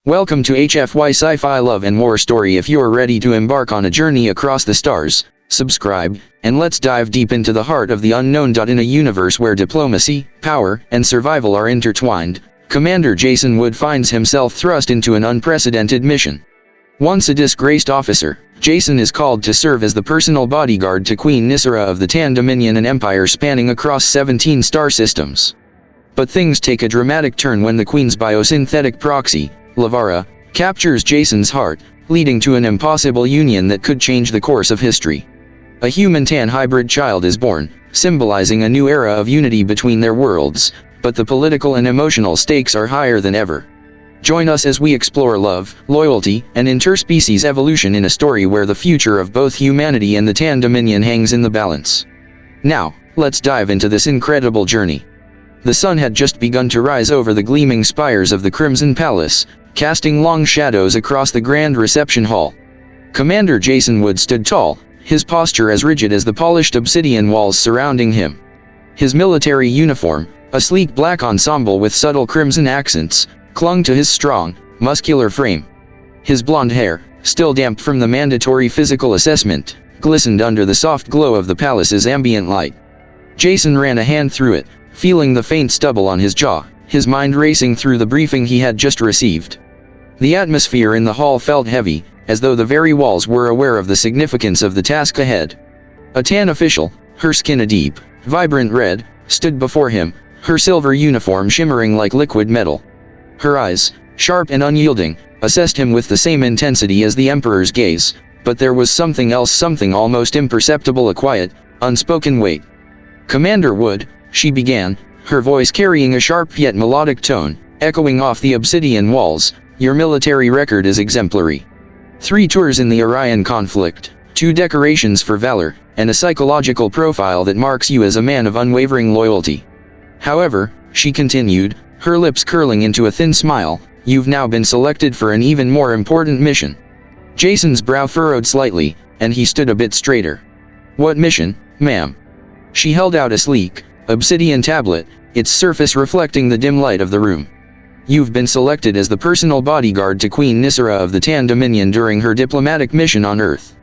Welcome to HFY Sci-Fi Love and War Story. If you're ready to embark on a journey across the stars, subscribe, and let's dive deep into the heart of the unknown. In a universe where diplomacy, power, and survival are intertwined, Commander Jason Wood finds himself thrust into an unprecedented mission. Once a disgraced officer, Jason is called to serve as the personal bodyguard to Queen Nysera of the Tan Dominion, an empire spanning across 17 star systems. But things take a dramatic turn when the Queen's biosynthetic proxy, Lavara, captures Jason's heart, leading to an impossible union that could change the course of history. A human-Tan hybrid child is born, symbolizing a new era of unity between their worlds, but the political and emotional stakes are higher than ever. Join us as we explore love, loyalty, and interspecies evolution in a story where the future of both humanity and the Tan Dominion hangs in the balance. Now, let's dive into this incredible journey. The sun had just begun to rise over the gleaming spires of the Crimson Palace, casting long shadows across the grand reception hall. Commander Jason Wood stood tall, his posture as rigid as the polished obsidian walls surrounding him. His military uniform, a sleek black ensemble with subtle crimson accents, clung to his strong, muscular frame. His blonde hair, still damp from the mandatory physical assessment, glistened under the soft glow of the palace's ambient light. Jason ran a hand through it, feeling the faint stubble on his jaw, his mind racing through the briefing he had just received. The atmosphere in the hall felt heavy, as though the very walls were aware of the significance of the task ahead. A Tan official, her skin a deep, vibrant red, stood before him, her silver uniform shimmering like liquid metal. Her eyes, sharp and unyielding, assessed him with the same intensity as the Emperor's gaze, but there was something else, something almost imperceptible, a quiet, unspoken weight. "Commander Wood," she began, her voice carrying a sharp yet melodic tone, echoing off the obsidian walls, "your military record is exemplary. 3 tours in the Orion conflict, 2 decorations for valor, and a psychological profile that marks you as a man of unwavering loyalty. However," she continued, her lips curling into a thin smile, "you've now been selected for an even more important mission." Jason's brow furrowed slightly, and he stood a bit straighter. "What mission, ma'am?" She held out a sleek, obsidian tablet, its surface reflecting the dim light of the room. "You've been selected as the personal bodyguard to Queen Nysera of the Tan Dominion during her diplomatic mission on Earth."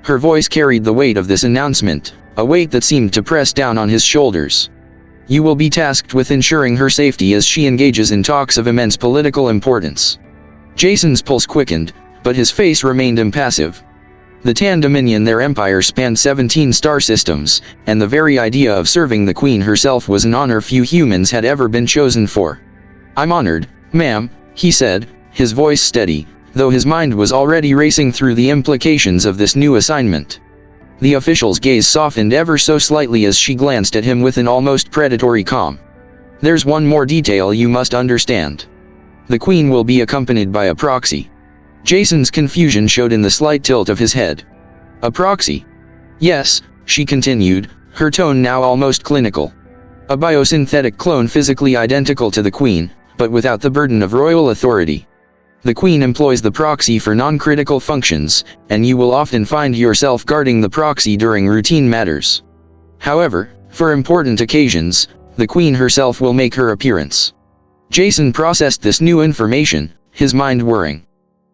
Her voice carried the weight of this announcement, a weight that seemed to press down on his shoulders. "You will be tasked with ensuring her safety as she engages in talks of immense political importance." Jason's pulse quickened, but his face remained impassive. The Tan Dominion, their empire spanned 17 star systems, and the very idea of serving the Queen herself was an honor few humans had ever been chosen for. "I'm honored, ma'am," he said, his voice steady, though his mind was already racing through the implications of this new assignment. The official's gaze softened ever so slightly as she glanced at him with an almost predatory calm. "There's one more detail you must understand. The Queen will be accompanied by a proxy." Jason's confusion showed in the slight tilt of his head. "A proxy?" "Yes," she continued, her tone now almost clinical. "A biosynthetic clone physically identical to the Queen, but without the burden of royal authority. The Queen employs the proxy for non-critical functions, and you will often find yourself guarding the proxy during routine matters. However, for important occasions, the Queen herself will make her appearance." Jason processed this new information, his mind whirring.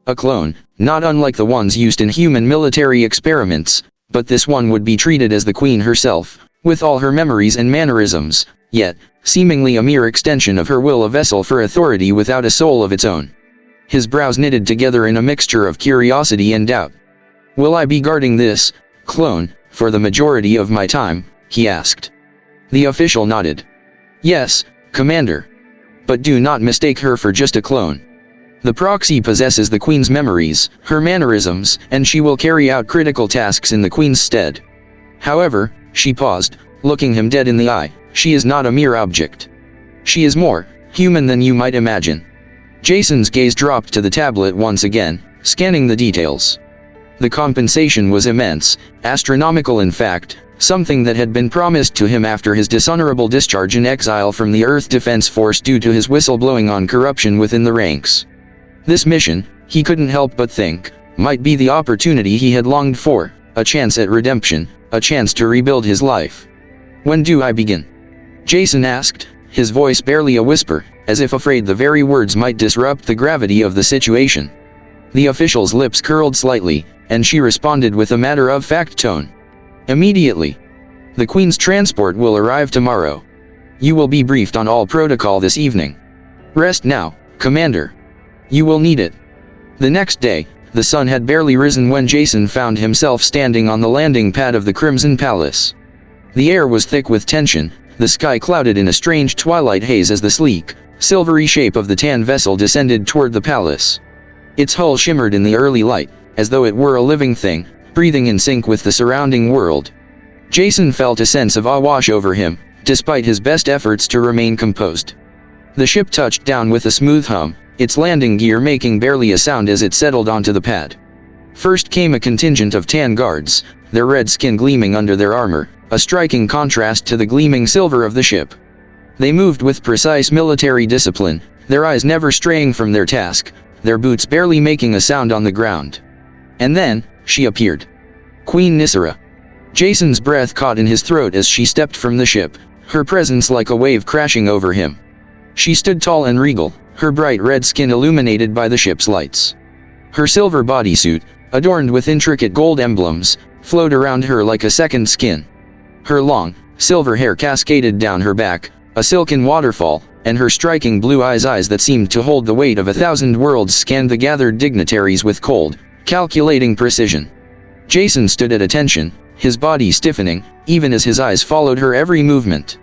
A clone, not unlike the ones used in human military experiments, but this one would be treated as the Queen herself, with all her memories and mannerisms, yet, seemingly a mere extension of her will, a vessel for authority without a soul of its own. His brows knitted together in a mixture of curiosity and doubt. "Will I be guarding this clone for the majority of my time?" he asked. The official nodded. "Yes, Commander. But do not mistake her for just a clone. The proxy possesses the Queen's memories, her mannerisms, and she will carry out critical tasks in the Queen's stead. However," she paused, looking him dead in the eye, "she is not a mere object. She is more human than you might imagine." Jason's gaze dropped to the tablet once again, scanning the details. The compensation was immense, astronomical in fact, something that had been promised to him after his dishonorable discharge in exile from the Earth Defense Force due to his whistleblowing on corruption within the ranks. This mission, he couldn't help but think, might be the opportunity he had longed for, a chance at redemption, a chance to rebuild his life. "When do I begin?" Jason asked, his voice barely a whisper, as if afraid the very words might disrupt the gravity of the situation. The official's lips curled slightly, and she responded with a matter-of-fact tone. Immediately. The Queen's transport will arrive tomorrow. You will be briefed on all protocol this evening. Rest now, Commander. You will need it. The next day, the sun had barely risen when Jason found himself standing on the landing pad of the Crimson Palace. The air was thick with tension, the sky clouded in a strange twilight haze as the sleek, silvery shape of the tan vessel descended toward the palace. Its hull shimmered in the early light, as though it were a living thing, breathing in sync with the surrounding world. Jason felt a sense of awe wash over him, despite his best efforts to remain composed. The ship touched down with a smooth hum, its landing gear making barely a sound as it settled onto the pad. First came a contingent of tan guards, their red skin gleaming under their armor, a striking contrast to the gleaming silver of the ship. They moved with precise military discipline, their eyes never straying from their task, their boots barely making a sound on the ground. And then, she appeared. Queen Nysera. Jason's breath caught in his throat as she stepped from the ship, her presence like a wave crashing over him. She stood tall and regal, her bright red skin illuminated by the ship's lights. Her silver bodysuit, adorned with intricate gold emblems, flowed around her like a second skin. Her long, silver hair cascaded down her back, a silken waterfall, and her striking blue eyes that seemed to hold the weight of 1,000 worlds scanned the gathered dignitaries with cold, calculating precision. Jason stood at attention, his body stiffening, even as his eyes followed her every movement.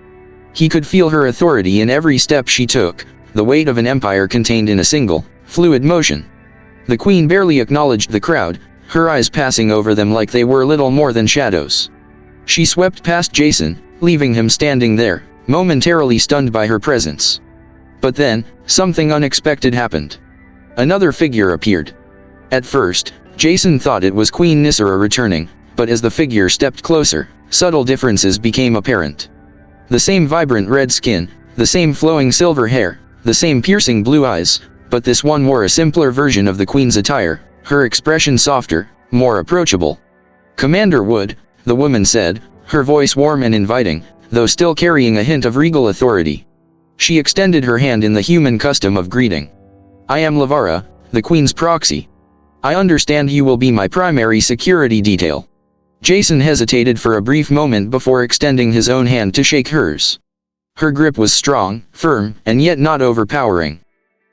He could feel her authority in every step she took, the weight of an empire contained in a single, fluid motion. The Queen barely acknowledged the crowd, her eyes passing over them like they were little more than shadows. She swept past Jason, leaving him standing there, momentarily stunned by her presence. But then, something unexpected happened. Another figure appeared. At first, Jason thought it was Queen Nysera returning, but as the figure stepped closer, subtle differences became apparent. The same vibrant red skin, the same flowing silver hair, the same piercing blue eyes, but this one wore a simpler version of the Queen's attire, her expression softer, more approachable. Commander Wood, the woman said, her voice warm and inviting, though still carrying a hint of regal authority. She extended her hand in the human custom of greeting. I am Lavara, the Queen's proxy. I understand you will be my primary security detail. Jason hesitated for a brief moment before extending his own hand to shake hers. Her grip was strong, firm, and yet not overpowering.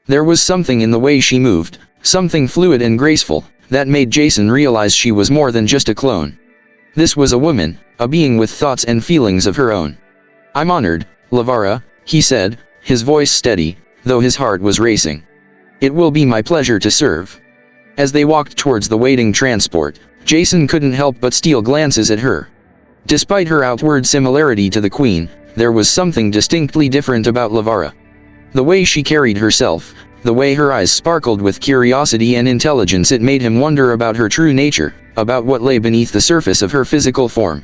There was something in the way she moved, something fluid and graceful, that made Jason realize she was more than just a clone. This was a woman, a being with thoughts and feelings of her own. I'm honored, Lavara, he said, his voice steady, though his heart was racing. It will be my pleasure to serve. As they walked towards the waiting transport, Jason couldn't help but steal glances at her. Despite her outward similarity to the Queen, there was something distinctly different about Lavara. The way she carried herself, the way her eyes sparkled with curiosity and intelligence, it made him wonder about her true nature, about what lay beneath the surface of her physical form.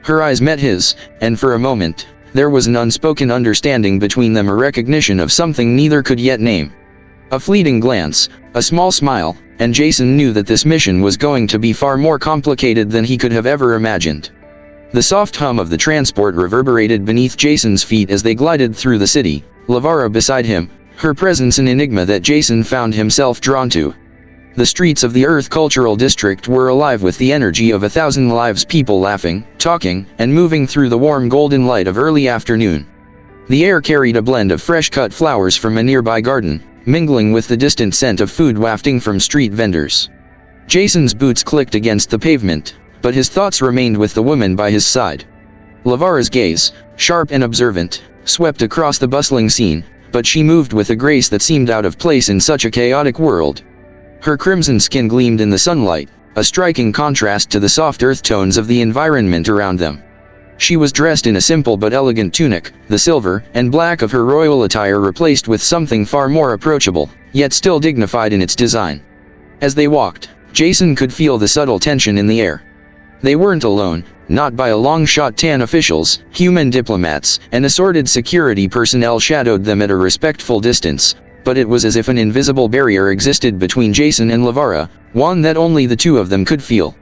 Her eyes met his, and for a moment, there was an unspoken understanding between them, a recognition of something neither could yet name. A fleeting glance, a small smile, and Jason knew that this mission was going to be far more complicated than he could have ever imagined. The soft hum of the transport reverberated beneath Jason's feet as they glided through the city, Lavara beside him, her presence an enigma that Jason found himself drawn to. The streets of the Earth Cultural District were alive with the energy of 1,000 lives, people laughing, talking, and moving through the warm golden light of early afternoon. The air carried a blend of fresh-cut flowers from a nearby garden, mingling with the distant scent of food wafting from street vendors. Jason's boots clicked against the pavement, but his thoughts remained with the woman by his side. Lavara's gaze, sharp and observant, swept across the bustling scene, but she moved with a grace that seemed out of place in such a chaotic world. Her crimson skin gleamed in the sunlight, a striking contrast to the soft earth tones of the environment around them. She was dressed in a simple but elegant tunic, the silver and black of her royal attire replaced with something far more approachable, yet still dignified in its design. As they walked, Jason could feel the subtle tension in the air. They weren't alone, not by a long shot. Tan officials, human diplomats, and assorted security personnel shadowed them at a respectful distance, but it was as if an invisible barrier existed between Jason and Lavara, one that only the two of them could feel.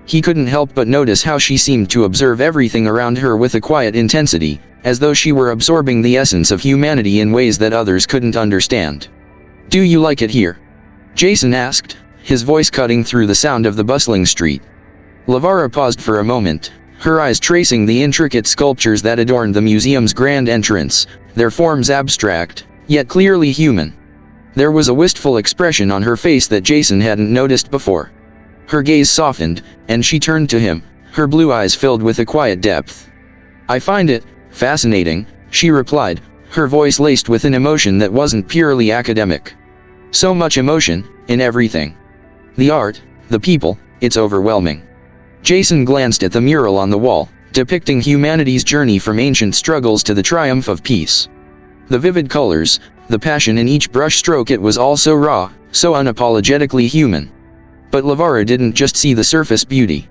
He couldn't help but notice how she seemed to observe everything around her with a quiet intensity, as though she were absorbing the essence of humanity in ways that others couldn't understand. "Do you like it here?" Jason asked, his voice cutting through the sound of the bustling street. Lavara paused for a moment, her eyes tracing the intricate sculptures that adorned the museum's grand entrance, their forms abstract, yet clearly human. There was a wistful expression on her face that Jason hadn't noticed before. Her gaze softened, and she turned to him, her blue eyes filled with a quiet depth. "I find it fascinating," she replied, her voice laced with an emotion that wasn't purely academic. "So much emotion, in everything. The art, the people, it's overwhelming." Jason glanced at the mural on the wall, depicting humanity's journey from ancient struggles to the triumph of peace. The vivid colors, the passion in each brushstroke, it was all so raw, so unapologetically human. But Lavara didn't just see the surface beauty.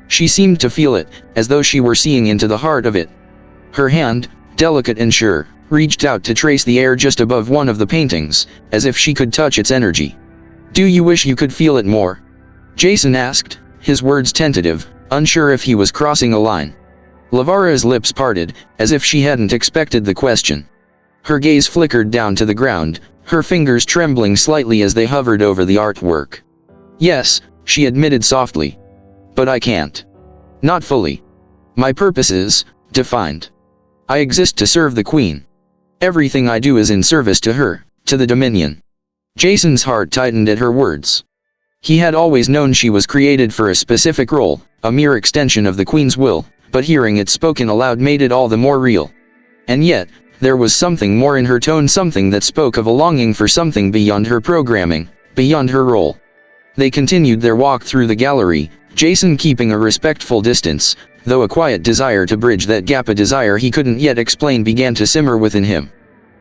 She seemed to feel it, as though she were seeing into the heart of it. Her hand, delicate and sure, reached out to trace the air just above one of the paintings, as if she could touch its energy. "Do you wish you could feel it more?" Jason asked, his words tentative, unsure if he was crossing a line. Lavara's lips parted, as if she hadn't expected the question. Her gaze flickered down to the ground, her fingers trembling slightly as they hovered over the artwork. "Yes," she admitted softly. "But I can't. Not fully. My purpose is defined. I exist to serve the Queen. Everything I do is in service to her, to the Dominion." Jason's heart tightened at her words. He had always known she was created for a specific role, a mere extension of the Queen's will, but hearing it spoken aloud made it all the more real. And yet, there was something more in her tone, something that spoke of a longing for something beyond her programming, beyond her role. They continued their walk through the gallery, Jason keeping a respectful distance, though a quiet desire to bridge that gap, a desire he couldn't yet explain, began to simmer within him.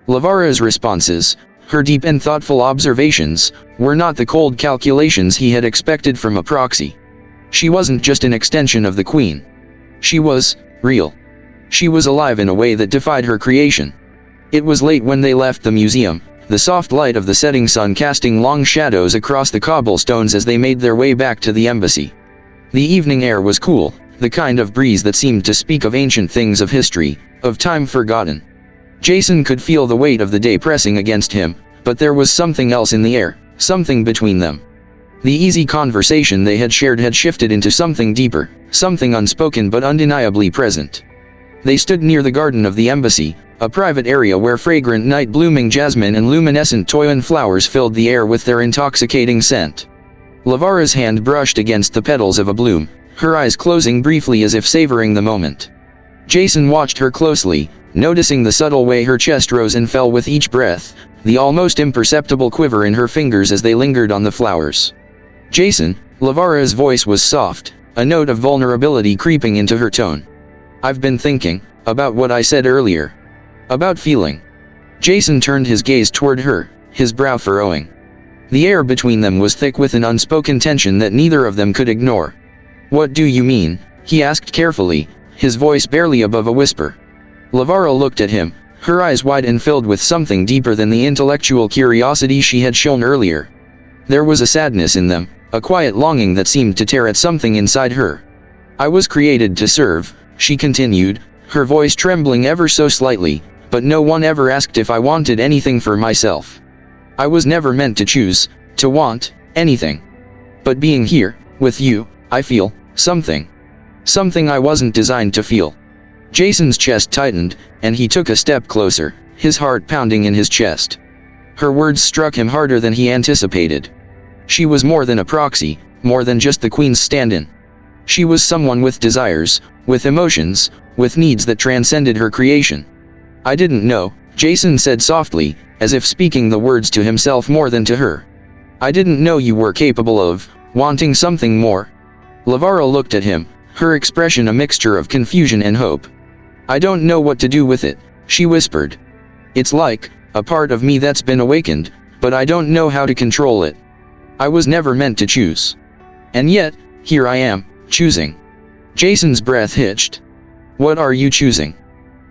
Lavara's responses, her deep and thoughtful observations, were not the cold calculations he had expected from a proxy. She wasn't just an extension of the Queen. She was real. She was alive in a way that defied her creation. It was late when they left the museum, the soft light of the setting sun casting long shadows across the cobblestones as they made their way back to the embassy. The evening air was cool, the kind of breeze that seemed to speak of ancient things, of history, of time forgotten. Jason could feel the weight of the day pressing against him, but there was something else in the air, something between them. The easy conversation they had shared had shifted into something deeper, something unspoken but undeniably present. They stood near the garden of the embassy, a private area where fragrant night-blooming jasmine and luminescent toyon flowers filled the air with their intoxicating scent. Lavara's hand brushed against the petals of a bloom, her eyes closing briefly as if savoring the moment. Jason watched her closely, noticing the subtle way her chest rose and fell with each breath, the almost imperceptible quiver in her fingers as they lingered on the flowers. "Jason," Lavara's voice was soft, a note of vulnerability creeping into her tone. "I've been thinking about what I said earlier. About feeling." Jason turned his gaze toward her, his brow furrowing. The air between them was thick with an unspoken tension that neither of them could ignore. "What do you mean?" he asked carefully, his voice barely above a whisper. Lavara looked at him, her eyes wide and filled with something deeper than the intellectual curiosity she had shown earlier. There was a sadness in them, a quiet longing that seemed to tear at something inside her. "I was created to serve," she continued, her voice trembling ever so slightly, "but no one ever asked if I wanted anything for myself. I was never meant to choose, to want, anything. But being here, with you, I feel something. Something I wasn't designed to feel." Jason's chest tightened, and he took a step closer, his heart pounding in his chest. Her words struck him harder than he anticipated. She was more than a proxy, more than just the Queen's stand-in. She was someone with desires, with emotions, with needs that transcended her creation. "I didn't know," Jason said softly, as if speaking the words to himself more than to her. "I didn't know you were capable of wanting something more." Lavara looked at him, her expression a mixture of confusion and hope. "I don't know what to do with it," she whispered. "It's like a part of me that's been awakened, but I don't know how to control it. I was never meant to choose. And yet, here I am, choosing." Jason's breath hitched. "What are you choosing?"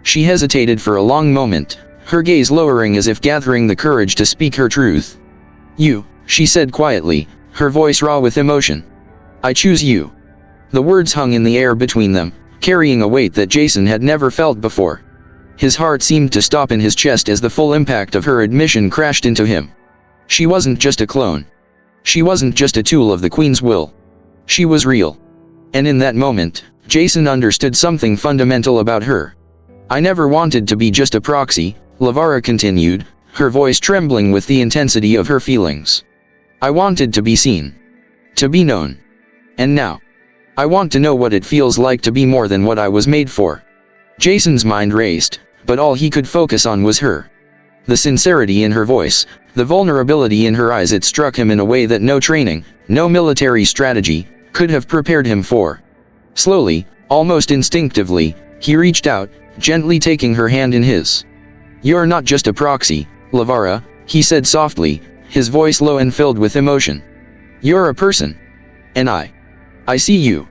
She hesitated for a long moment, her gaze lowering as if gathering the courage to speak her truth. "You," she said quietly, her voice raw with emotion. "I choose you." The words hung in the air between them, carrying a weight that Jason had never felt before. His heart seemed to stop in his chest as the full impact of her admission crashed into him. She wasn't just a clone. She wasn't just a tool of the Queen's will. She was real. And in that moment, Jason understood something fundamental about her. "I never wanted to be just a proxy," Lavara continued, her voice trembling with the intensity of her feelings. "I wanted to be seen. To be known. And now, I want to know what it feels like to be more than what I was made for." Jason's mind raced, but all he could focus on was her. The sincerity in her voice, the vulnerability in her eyes, it struck him in a way that no training, no military strategy, could have prepared him for. Slowly, almost instinctively, he reached out, gently taking her hand in his. "You're not just a proxy, Lavara," he said softly, his voice low and filled with emotion. "You're a person. And I see you."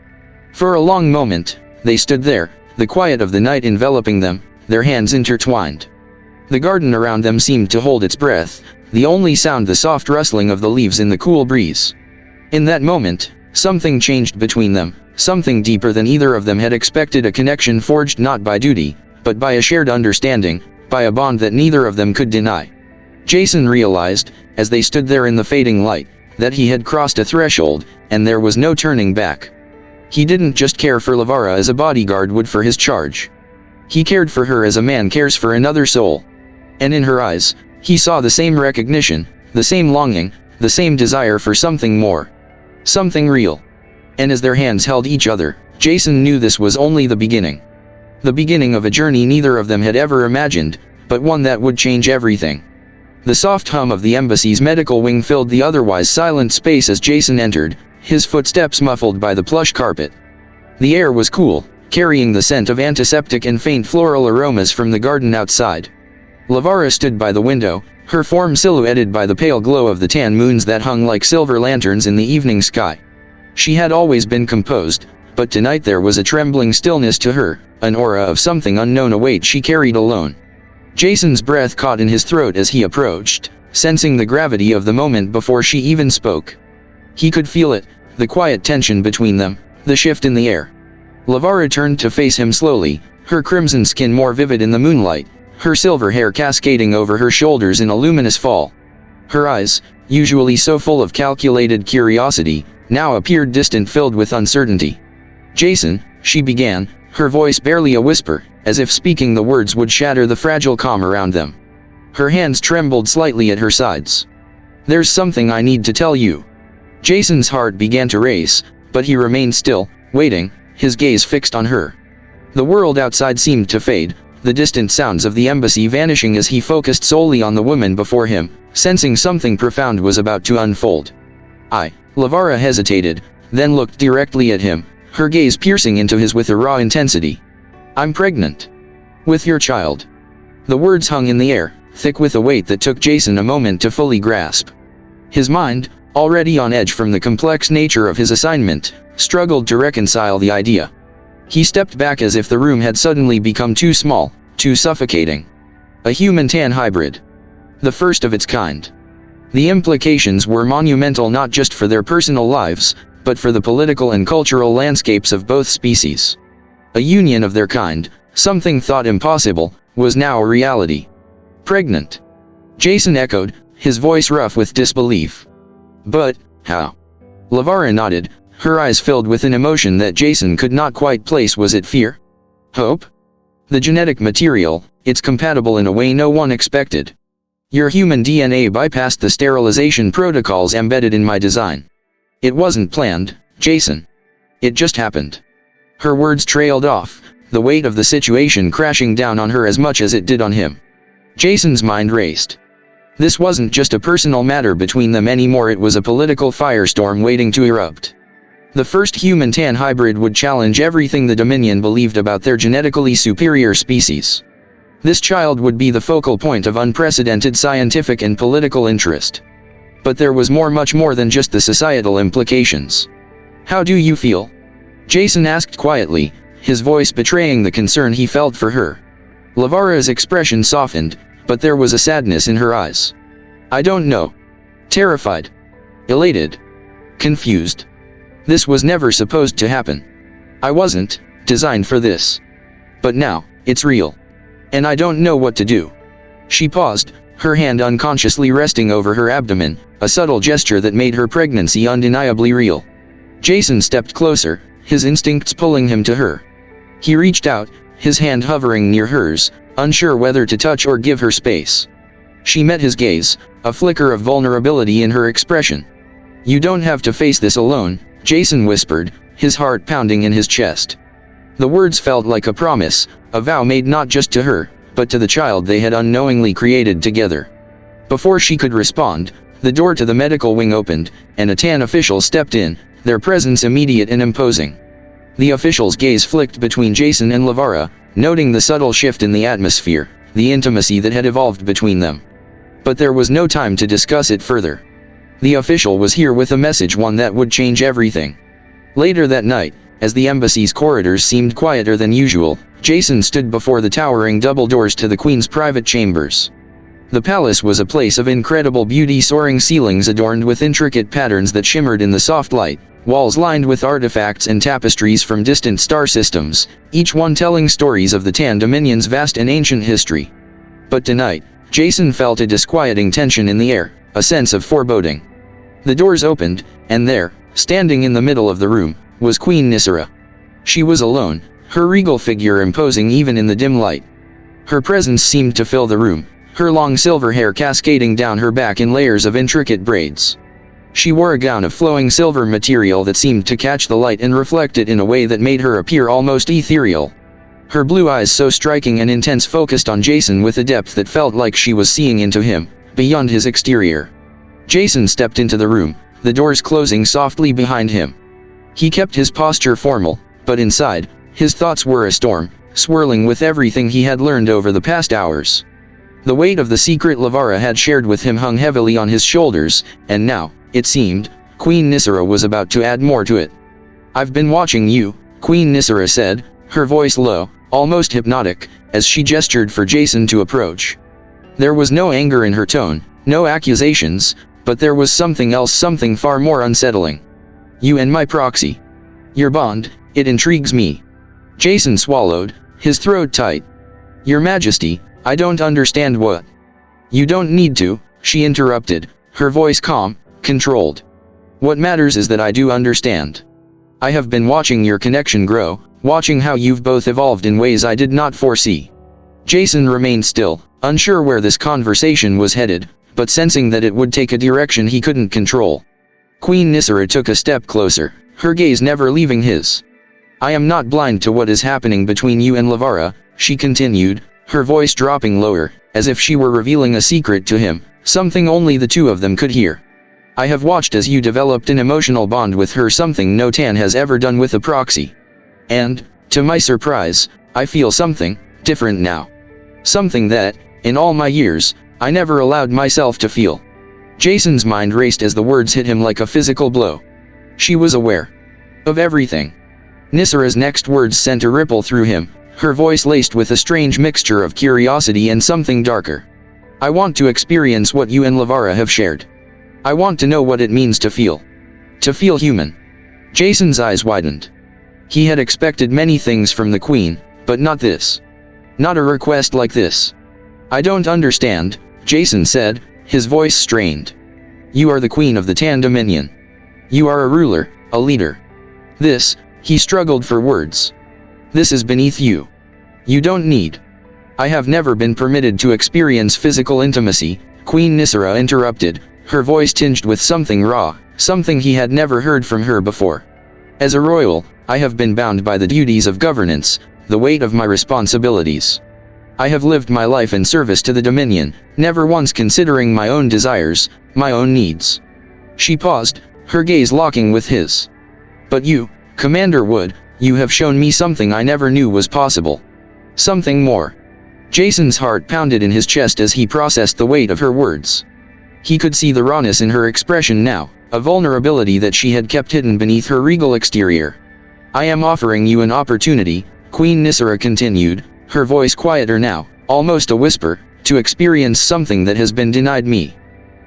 For a long moment, they stood there, the quiet of the night enveloping them, their hands intertwined. The garden around them seemed to hold its breath, the only sound the soft rustling of the leaves in the cool breeze. In that moment, something changed between them, something deeper than either of them had expected, a connection forged not by duty, but by a shared understanding, by a bond that neither of them could deny. Jason realized, as they stood there in the fading light, that he had crossed a threshold, and there was no turning back. He didn't just care for Lavara as a bodyguard would for his charge. He cared for her as a man cares for another soul. And in her eyes, he saw the same recognition, the same longing, the same desire for something more. Something real. And as their hands held each other, Jason knew this was only the beginning. The beginning of a journey neither of them had ever imagined, but one that would change everything. The soft hum of the embassy's medical wing filled the otherwise silent space as Jason entered, his footsteps muffled by the plush carpet. The air was cool, carrying the scent of antiseptic and faint floral aromas from the garden outside. Lavara stood by the window, her form silhouetted by the pale glow of the tan moons that hung like silver lanterns in the evening sky. She had always been composed, but tonight there was a trembling stillness to her, an aura of something unknown, a weight she carried alone. Jason's breath caught in his throat as he approached, sensing the gravity of the moment before she even spoke. He could feel it, the quiet tension between them, the shift in the air. Lavara turned to face him slowly, her crimson skin more vivid in the moonlight, her silver hair cascading over her shoulders in a luminous fall. Her eyes, usually so full of calculated curiosity, now appeared distant, filled with uncertainty. "Jason," she began, her voice barely a whisper, as if speaking the words would shatter the fragile calm around them. Her hands trembled slightly at her sides. "There's something I need to tell you." Jason's heart began to race, but he remained still, waiting, his gaze fixed on her. The world outside seemed to fade, the distant sounds of the embassy vanishing as he focused solely on the woman before him, sensing something profound was about to unfold. Lavara hesitated, then looked directly at him, her gaze piercing into his with a raw intensity. "I'm pregnant. With your child." The words hung in the air, thick with a weight that took Jason a moment to fully grasp. His mind, already on edge from the complex nature of his assignment, struggled to reconcile the idea. He stepped back as if the room had suddenly become too small, too suffocating. A human-tan hybrid. The first of its kind. The implications were monumental, not just for their personal lives, but for the political and cultural landscapes of both species. A union of their kind, something thought impossible, was now a reality. "Pregnant?" Jason echoed, his voice rough with disbelief. "But, how?" Lavara nodded, her eyes filled with an emotion that Jason could not quite place. Was it fear? Hope? The genetic material, it's compatible in a way no one expected. Your human DNA bypassed the sterilization protocols embedded in my design. It wasn't planned, Jason. It just happened. Her words trailed off, the weight of the situation crashing down on her as much as it did on him. Jason's mind raced. This wasn't just a personal matter between them anymore, it was a political firestorm waiting to erupt. The first human-tan hybrid would challenge everything the Dominion believed about their genetically superior species. This child would be the focal point of unprecedented scientific and political interest. But there was much more than just the societal implications. "How do you feel?" Jason asked quietly, his voice betraying the concern he felt for her. Lavara's expression softened, but there was a sadness in her eyes. "I don't know." Terrified. Elated. Confused. This was never supposed to happen. I wasn't designed for this. But now, it's real. And I don't know what to do. She paused, her hand unconsciously resting over her abdomen, a subtle gesture that made her pregnancy undeniably real. Jason stepped closer, his instincts pulling him to her. He reached out, his hand hovering near hers, unsure whether to touch or give her space. She met his gaze, a flicker of vulnerability in her expression. "You don't have to face this alone," Jason whispered, his heart pounding in his chest. The words felt like a promise, a vow made not just to her, but to the child they had unknowingly created together. Before she could respond, the door to the medical wing opened, and a tan official stepped in, their presence immediate and imposing. The official's gaze flicked between Jason and Lavara, noting the subtle shift in the atmosphere, the intimacy that had evolved between them. But there was no time to discuss it further. The official was here with a message, one that would change everything. Later that night, as the embassy's corridors seemed quieter than usual, Jason stood before the towering double doors to the Queen's private chambers. The palace was a place of incredible beauty, soaring ceilings adorned with intricate patterns that shimmered in the soft light, walls lined with artifacts and tapestries from distant star systems, each one telling stories of the Tan Dominion's vast and ancient history. But tonight, Jason felt a disquieting tension in the air, a sense of foreboding. The doors opened, and there, standing in the middle of the room, was Queen Nysera. She was alone, her regal figure imposing even in the dim light. Her presence seemed to fill the room, her long silver hair cascading down her back in layers of intricate braids. She wore a gown of flowing silver material that seemed to catch the light and reflect it in a way that made her appear almost ethereal. Her blue eyes, so striking and intense, focused on Jason with a depth that felt like she was seeing into him, beyond his exterior. Jason stepped into the room, the doors closing softly behind him. He kept his posture formal, but inside, his thoughts were a storm, swirling with everything he had learned over the past hours. The weight of the secret Lavara had shared with him hung heavily on his shoulders, and now, it seemed, Queen Nysera was about to add more to it. "I've been watching you," Queen Nysera said, her voice low, almost hypnotic, as she gestured for Jason to approach. There was no anger in her tone, no accusations, but there was something else, something far more unsettling. "You and my proxy. Your bond, it intrigues me." Jason swallowed, his throat tight. "Your Majesty, I don't understand what." "You don't need to," she interrupted, her voice calm, controlled. "What matters is that I do understand. I have been watching your connection grow, watching how you've both evolved in ways I did not foresee." Jason remained still, unsure where this conversation was headed, but sensing that it would take a direction he couldn't control. Queen Nysera took a step closer, her gaze never leaving his. "I am not blind to what is happening between you and Lavara," she continued, her voice dropping lower, as if she were revealing a secret to him, something only the two of them could hear. "I have watched as you developed an emotional bond with her, something no Tan has ever done with a proxy. And, to my surprise, I feel something different now. Something that, in all my years, I never allowed myself to feel." Jason's mind raced as the words hit him like a physical blow. She was aware of everything. Nysera's next words sent a ripple through him, her voice laced with a strange mixture of curiosity and something darker. "I want to experience what you and Lavara have shared. I want to know what it means to feel human." Jason's eyes widened. He had expected many things from the Queen, but not this. Not a request like this. "I don't understand," Jason said, his voice strained. "You are the Queen of the Tan Dominion. You are a ruler, a leader. This," he struggled for words. "This is beneath you. You don't need." "I have never been permitted to experience physical intimacy," Queen Nysera interrupted, her voice tinged with something raw, something he had never heard from her before. "As a royal, I have been bound by the duties of governance, the weight of my responsibilities. I have lived my life in service to the Dominion, never once considering my own desires, my own needs." She paused, her gaze locking with his. "But you, Commander Wood, you have shown me something I never knew was possible. Something more." Jason's heart pounded in his chest as he processed the weight of her words. He could see the rawness in her expression now, a vulnerability that she had kept hidden beneath her regal exterior. "I am offering you an opportunity," Queen Nysera continued, her voice quieter now, almost a whisper, "to experience something that has been denied me.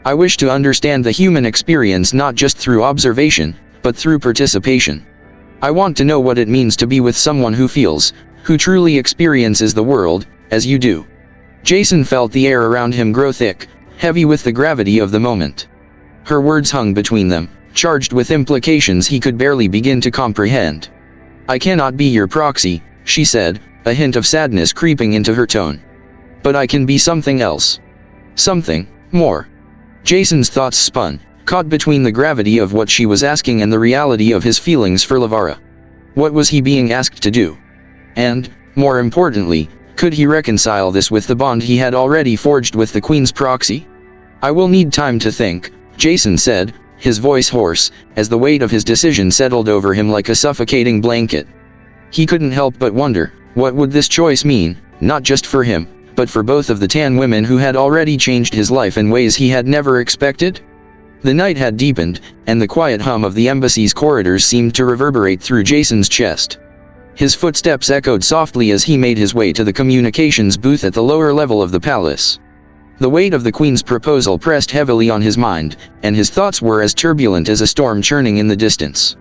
I wish to understand the human experience not just through observation, but through participation. I want to know what it means to be with someone who feels, who truly experiences the world, as you do. Jason felt the air around him grow thick, heavy with the gravity of the moment. Her words hung between them, charged with implications he could barely begin to comprehend. I cannot be your proxy, she said, a hint of sadness creeping into her tone. But I can be something else. Something more. Jason's thoughts spun, caught between the gravity of what she was asking and the reality of his feelings for Lavara. What was he being asked to do? And, more importantly, could he reconcile this with the bond he had already forged with the Queen's proxy? I will need time to think, Jason said, his voice hoarse, as the weight of his decision settled over him like a suffocating blanket. He couldn't help but wonder, what would this choice mean, not just for him, but for both of the tan women who had already changed his life in ways he had never expected? The night had deepened, and the quiet hum of the embassy's corridors seemed to reverberate through Jason's chest. His footsteps echoed softly as he made his way to the communications booth at the lower level of the palace. The weight of the Queen's proposal pressed heavily on his mind, and his thoughts were as turbulent as a storm churning in the distance.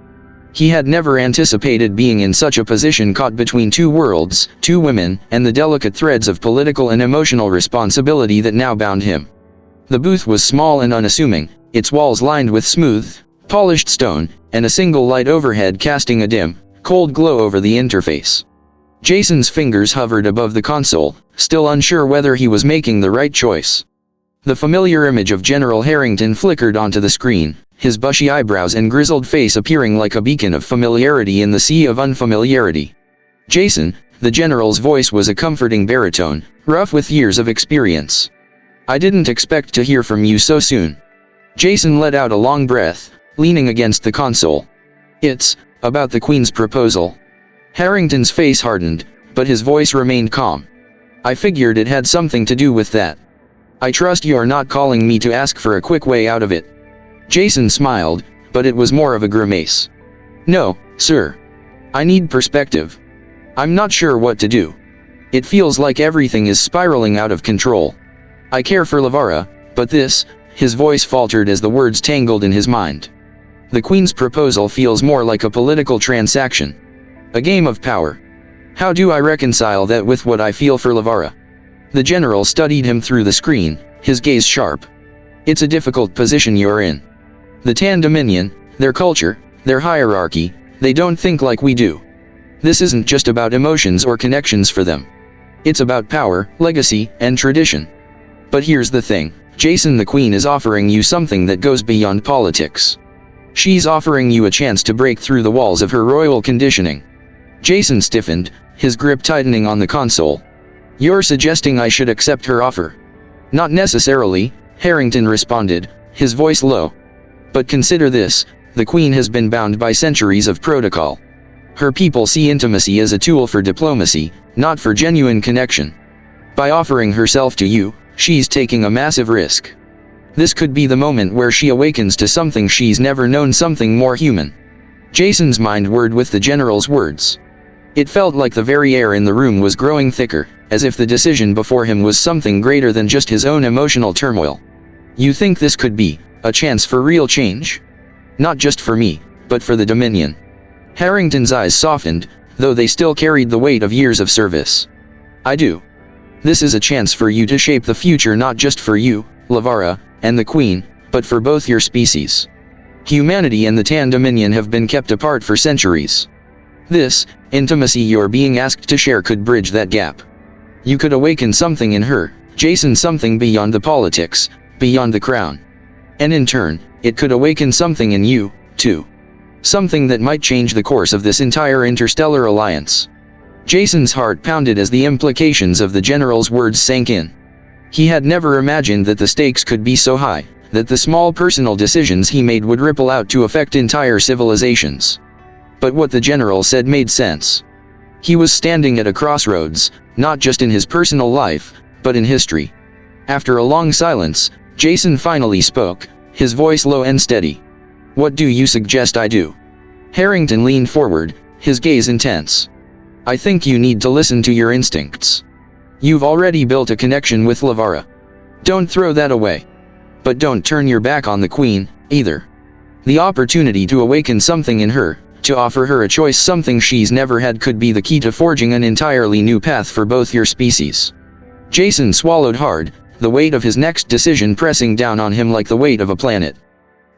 He had never anticipated being in such a position, caught between two worlds, two women, and the delicate threads of political and emotional responsibility that now bound him. The booth was small and unassuming, its walls lined with smooth, polished stone, and a single light overhead casting a dim, cold glow over the interface. Jason's fingers hovered above the console, still unsure whether he was making the right choice. The familiar image of General Harrington flickered onto the screen, his bushy eyebrows and grizzled face appearing like a beacon of familiarity in the sea of unfamiliarity. Jason, the general's voice was a comforting baritone, rough with years of experience. I didn't expect to hear from you so soon. Jason let out a long breath, leaning against the console. It's about the Queen's proposal. Harrington's face hardened, but his voice remained calm. I figured it had something to do with that. I trust you're not calling me to ask for a quick way out of it. Jason smiled, but it was more of a grimace. No, sir. I need perspective. I'm not sure what to do. It feels like everything is spiraling out of control. I care for Lavara, but this, his voice faltered as the words tangled in his mind. The Queen's proposal feels more like a political transaction. A game of power. How do I reconcile that with what I feel for Lavara? The general studied him through the screen, his gaze sharp. It's a difficult position you're in. The Tan Dominion, their culture, their hierarchy, they don't think like we do. This isn't just about emotions or connections for them. It's about power, legacy, and tradition. But here's the thing, Jason, the Queen is offering you something that goes beyond politics. She's offering you a chance to break through the walls of her royal conditioning. Jason stiffened, his grip tightening on the console. You're suggesting I should accept her offer? Not necessarily, Harrington responded, his voice low. But consider this, the Queen has been bound by centuries of protocol. Her people see intimacy as a tool for diplomacy, not for genuine connection. By offering herself to you, she's taking a massive risk. This could be the moment where she awakens to something she's never known, something more human. Jason's mind whirred with the general's words. It felt like the very air in the room was growing thicker, as if the decision before him was something greater than just his own emotional turmoil. You think this could be a chance for real change? Not just for me, but for the Dominion. Harrington's eyes softened, though they still carried the weight of years of service. I do. This is a chance for you to shape the future, not just for you, Lavara, and the Queen, but for both your species. Humanity and the Tan Dominion have been kept apart for centuries. This intimacy you're being asked to share could bridge that gap. You could awaken something in her, Jason, something beyond the politics, beyond the crown. And in turn, it could awaken something in you, too. Something that might change the course of this entire interstellar alliance. Jason's heart pounded as the implications of the general's words sank in. He had never imagined that the stakes could be so high, that the small personal decisions he made would ripple out to affect entire civilizations. But what the general said made sense. He was standing at a crossroads, not just in his personal life, but in history. After a long silence, Jason finally spoke, his voice low and steady. What do you suggest I do? Harrington leaned forward, his gaze intense. I think you need to listen to your instincts. You've already built a connection with Lavara. Don't throw that away. But don't turn your back on the Queen, either. The opportunity to awaken something in her, to offer her a choice something she's never had could be the key to forging an entirely new path for both your species. Jason swallowed hard, the weight of his next decision pressing down on him like the weight of a planet.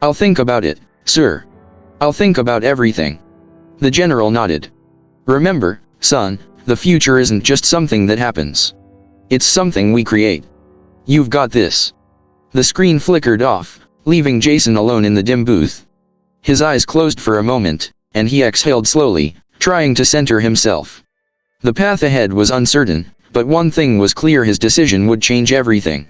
"I'll think about it, sir. I'll think about everything." The general nodded. "Remember, son, the future isn't just something that happens. It's something we create. You've got this." The screen flickered off, leaving Jason alone in the dim booth. His eyes closed for a moment, and he exhaled slowly, trying to center himself. The path ahead was uncertain, but one thing was clear: his decision would change everything.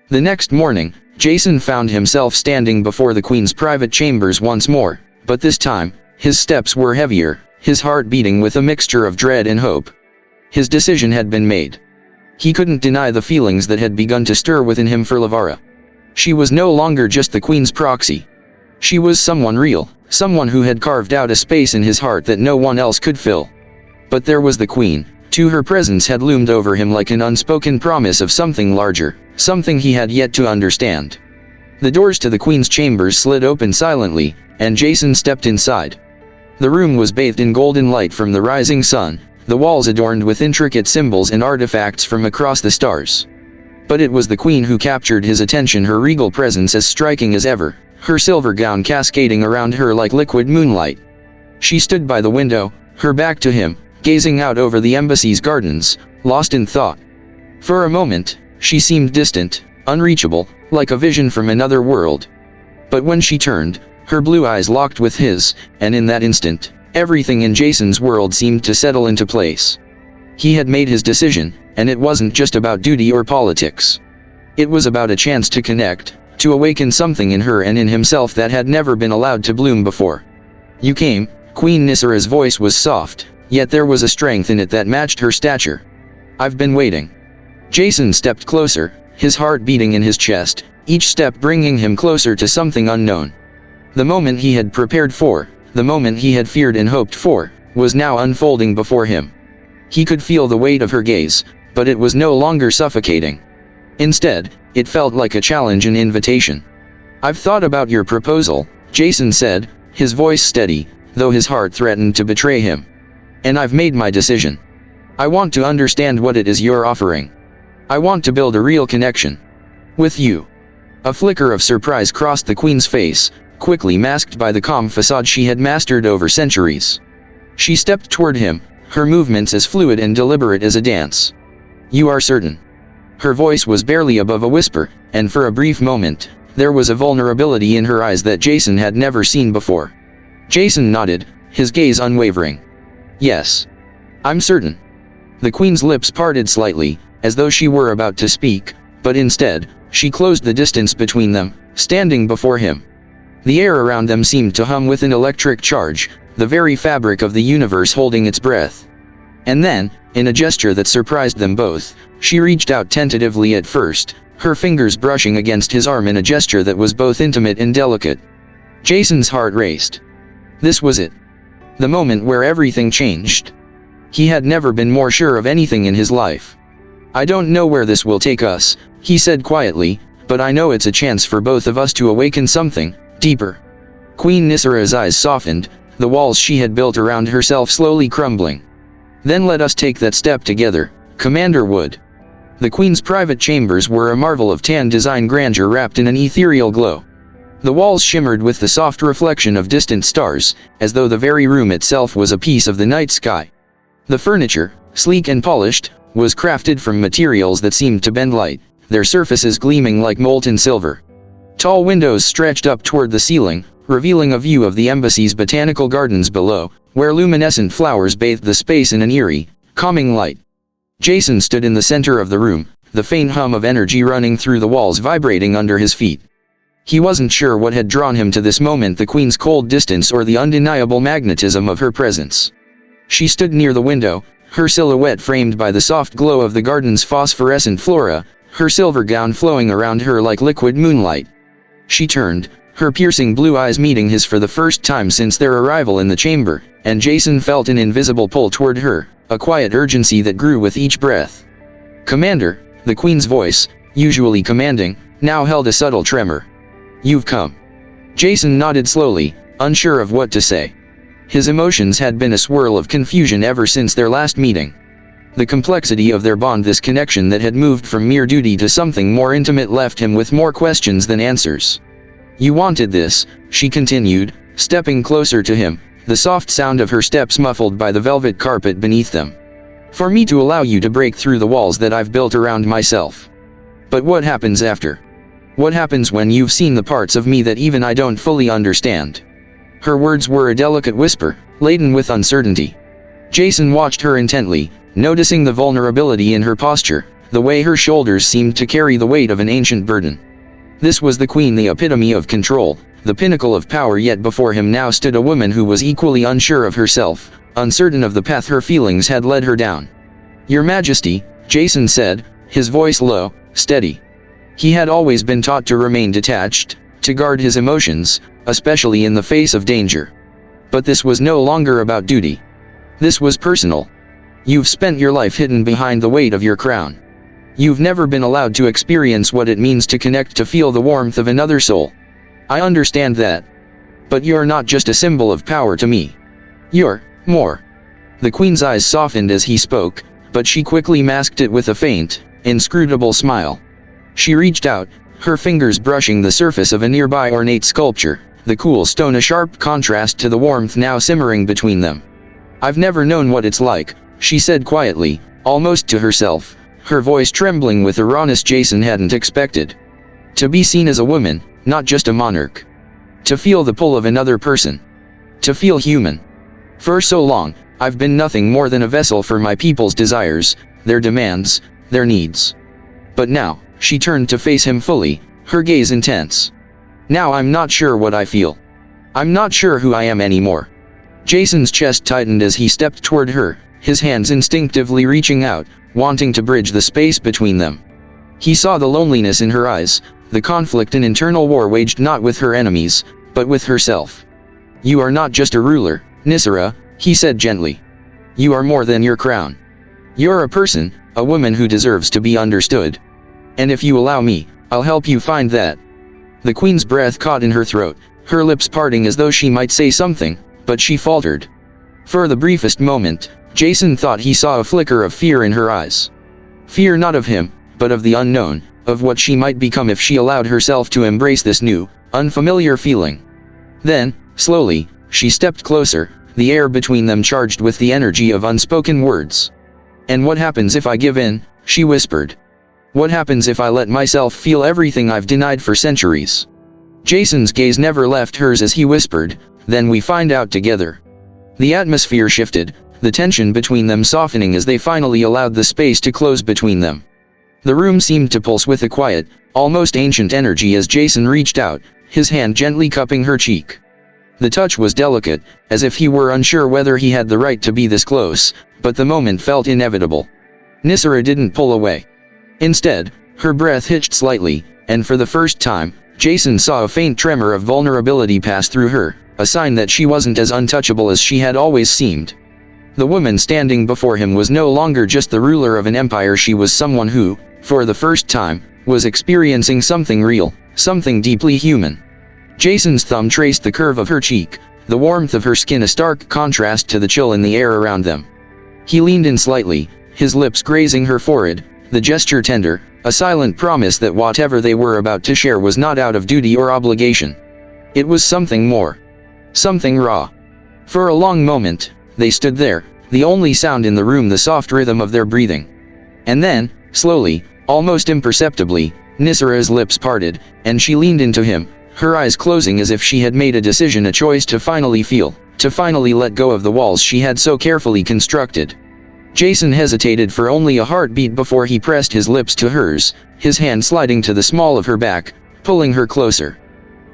The next morning, Jason found himself standing before the Queen's private chambers once more, but this time, his steps were heavier, his heart beating with a mixture of dread and hope. His decision had been made. He couldn't deny the feelings that had begun to stir within him for Lavara. She was no longer just the Queen's proxy. She was someone real, someone who had carved out a space in his heart that no one else could fill. But there was the Queen, too. Her presence had loomed over him like an unspoken promise of something larger, something he had yet to understand. The doors to the Queen's chambers slid open silently, and Jason stepped inside. The room was bathed in golden light from the rising sun, the walls adorned with intricate symbols and artifacts from across the stars. But it was the Queen who captured his attention, her regal presence as striking as ever, her silver gown cascading around her like liquid moonlight. She stood by the window, her back to him, gazing out over the embassy's gardens, lost in thought. For a moment, she seemed distant, unreachable, like a vision from another world. But when she turned, her blue eyes locked with his, and in that instant, everything in Jason's world seemed to settle into place. He had made his decision, and it wasn't just about duty or politics. It was about a chance to connect, to awaken something in her and in himself that had never been allowed to bloom before. "You came." Queen Nisara's voice was soft, yet there was a strength in it that matched her stature. "I've been waiting." Jason stepped closer, his heart beating in his chest, each step bringing him closer to something unknown. The moment he had prepared for, the moment he had feared and hoped for, was now unfolding before him. He could feel the weight of her gaze, but it was no longer suffocating. Instead, it felt like a challenge, an invitation. "I've thought about your proposal," Jason said, his voice steady, though his heart threatened to betray him. "And I've made my decision. I want to understand what it is you're offering. I want to build a real connection. With you." A flicker of surprise crossed the Queen's face, quickly masked by the calm facade she had mastered over centuries. She stepped toward him, her movements as fluid and deliberate as a dance. "You are certain?" Her voice was barely above a whisper, and for a brief moment, there was a vulnerability in her eyes that Jason had never seen before. Jason nodded, his gaze unwavering. "Yes. I'm certain." The Queen's lips parted slightly, as though she were about to speak, but instead, she closed the distance between them, standing before him. The air around them seemed to hum with an electric charge, the very fabric of the universe holding its breath. And then, in a gesture that surprised them both, she reached out tentatively at first, her fingers brushing against his arm in a gesture that was both intimate and delicate. Jason's heart raced. This was it. The moment where everything changed. He had never been more sure of anything in his life. "I don't know where this will take us," he said quietly, "but I know it's a chance for both of us to awaken something deeper." Queen Nisara's eyes softened, the walls she had built around herself slowly crumbling. "Then let us take that step together, Commander Wood." The Queen's private chambers were a marvel of tan design grandeur wrapped in an ethereal glow. The walls shimmered with the soft reflection of distant stars, as though the very room itself was a piece of the night sky. The furniture, sleek and polished, was crafted from materials that seemed to bend light, their surfaces gleaming like molten silver. Tall windows stretched up toward the ceiling, revealing a view of the embassy's botanical gardens below, where luminescent flowers bathed the space in an eerie, calming light. Jason stood in the center of the room, the faint hum of energy running through the walls vibrating under his feet. He wasn't sure what had drawn him to this moment, the Queen's cold distance or the undeniable magnetism of her presence. She stood near the window, her silhouette framed by the soft glow of the garden's phosphorescent flora, her silver gown flowing around her like liquid moonlight. She turned, her piercing blue eyes meeting his for the first time since their arrival in the chamber, and Jason felt an invisible pull toward her, a quiet urgency that grew with each breath. "Commander," the Queen's voice, usually commanding, now held a subtle tremor. "You've come." Jason nodded slowly, unsure of what to say. His emotions had been a swirl of confusion ever since their last meeting. The complexity of their bond, this connection that had moved from mere duty to something more intimate, left him with more questions than answers. "You wanted this," she continued, stepping closer to him, the soft sound of her steps muffled by the velvet carpet beneath them. "For me to allow you to break through the walls that I've built around myself. But what happens after? What happens when you've seen the parts of me that even I don't fully understand?" Her words were a delicate whisper, laden with uncertainty. Jason watched her intently, noticing the vulnerability in her posture, the way her shoulders seemed to carry the weight of an ancient burden. This was the queen, the epitome of control, the pinnacle of power, yet before him now stood a woman who was equally unsure of herself, uncertain of the path her feelings had led her down. "Your Majesty," Jason said, his voice low, steady. He had always been taught to remain detached, to guard his emotions, especially in the face of danger. But this was no longer about duty. This was personal. "You've spent your life hidden behind the weight of your crown. You've never been allowed to experience what it means to connect, to feel the warmth of another soul. I understand that. But you're not just a symbol of power to me. You're more." The queen's eyes softened as he spoke, but she quickly masked it with a faint, inscrutable smile. She reached out, her fingers brushing the surface of a nearby ornate sculpture, the cool stone a sharp contrast to the warmth now simmering between them. "I've never known what it's like," she said quietly, almost to herself, her voice trembling with a rawness Jason hadn't expected. "To be seen as a woman, not just a monarch. To feel the pull of another person. To feel human. For so long, I've been nothing more than a vessel for my people's desires, their demands, their needs. But now," she turned to face him fully, her gaze intense. "Now I'm not sure what I feel. I'm not sure who I am anymore." Jason's chest tightened as he stepped toward her, his hands instinctively reaching out, wanting to bridge the space between them. He saw the loneliness in her eyes, the conflict and internal war waged not with her enemies, but with herself. "You are not just a ruler, Nisera," he said gently. "You are more than your crown. You're a person, a woman who deserves to be understood. And if you allow me, I'll help you find that." The queen's breath caught in her throat, her lips parting as though she might say something, but she faltered. For the briefest moment, Jason thought he saw a flicker of fear in her eyes. Fear not of him, but of the unknown, of what she might become if she allowed herself to embrace this new, unfamiliar feeling. Then, slowly, she stepped closer, the air between them charged with the energy of unspoken words. "And what happens if I give in?" she whispered. "What happens if I let myself feel everything I've denied for centuries?" Jason's gaze never left hers as he whispered, "Then we find out together." The atmosphere shifted, the tension between them softening as they finally allowed the space to close between them. The room seemed to pulse with a quiet, almost ancient energy as Jason reached out, his hand gently cupping her cheek. The touch was delicate, as if he were unsure whether he had the right to be this close, but the moment felt inevitable. Nisera didn't pull away. Instead, her breath hitched slightly, and for the first time, Jason saw a faint tremor of vulnerability pass through her, a sign that she wasn't as untouchable as she had always seemed. The woman standing before him was no longer just the ruler of an empire, she was someone who, for the first time, was experiencing something real, something deeply human. Jason's thumb traced the curve of her cheek, the warmth of her skin a stark contrast to the chill in the air around them. He leaned in slightly, his lips grazing her forehead, the gesture tender, a silent promise that whatever they were about to share was not out of duty or obligation. It was something more. Something raw. For a long moment, they stood there, the only sound in the room the soft rhythm of their breathing. And then, slowly, almost imperceptibly, Nisera's lips parted, and she leaned into him, her eyes closing as if she had made a decision, a choice to finally feel, to finally let go of the walls she had so carefully constructed. Jason hesitated for only a heartbeat before he pressed his lips to hers, his hand sliding to the small of her back, pulling her closer.